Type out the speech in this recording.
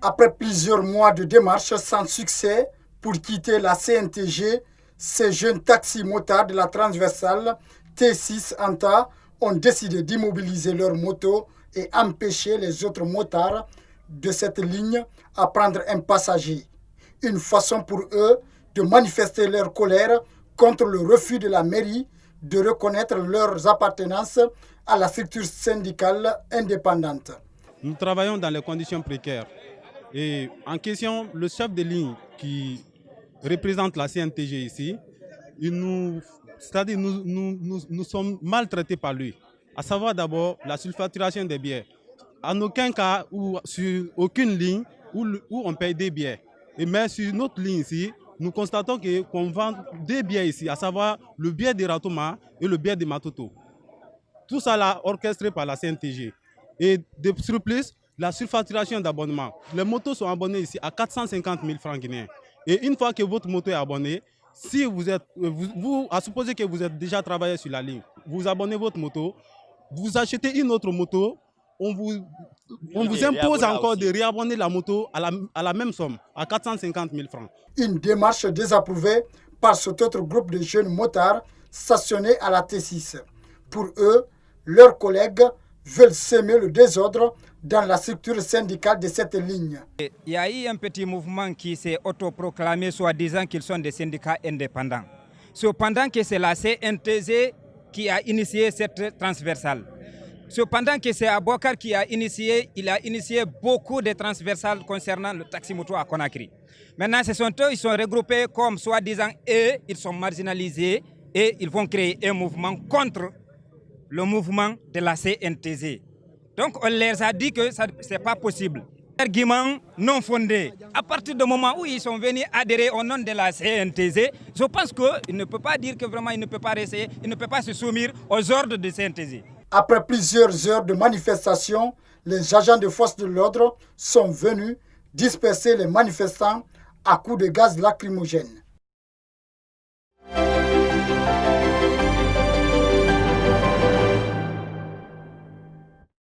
Après plusieurs mois de démarches sans succès pour quitter la CNTG, ces jeunes taxis-motards de la transversale T6 Anta ont décidé d'immobiliser leurs motos et empêcher les autres motards de cette ligne à prendre un passager. Une façon pour eux de manifester leur colère contre le refus de la mairie de reconnaître leurs appartenances à la structure syndicale indépendante. Nous travaillons dans les conditions précaires. Et en question, le chef de ligne qui représente la CNTG ici, nous sommes maltraités par lui. À savoir d'abord la surfacturation des billets. En aucun cas ou sur aucune ligne où on paye des billets. Mais sur notre ligne ici, nous constatons qu'on vend des billets ici, à savoir le billet de Ratoma et le billet de Matoto. Tout ça là orchestré par la CNTG. Et de surplus, la surfacturation d'abonnement. Les motos sont abonnées ici à 450 000 francs guinéens. Et une fois que votre moto est abonnée, si à supposer que vous êtes déjà travaillé sur la ligne, vous abonnez votre moto, vous achetez une autre moto, on vous impose encore de réabonner la moto à la même somme, à 450 000 francs. Une démarche désapprouvée par cet autre groupe de jeunes motards stationnés à la T6. Pour eux, leurs collègues veulent semer le désordre dans la structure syndicale de cette ligne. Il y a eu un petit mouvement qui s'est autoproclamé, soi-disant qu'ils sont des syndicats indépendants. Cependant que c'est la CNTG qui a initié cette transversale. Cependant que c'est Abouakar qui a initié, il a initié beaucoup de transversales concernant le taxi-moto à Conakry. Maintenant, ce sont eux, ils sont regroupés comme soi-disant eux, ils sont marginalisés et ils vont créer un mouvement contre le mouvement de la CNTG. Donc on leur a dit que ce n'est pas possible. Argument non fondé. À partir du moment où ils sont venus adhérer au nom de la CNTG, je pense qu'il ne peut pas dire que vraiment il ne peut pas essayer, il ne peut pas se soumettre aux ordres de CNTG. Après plusieurs heures de manifestation, les agents de force de l'ordre sont venus disperser les manifestants à coups de gaz lacrymogène.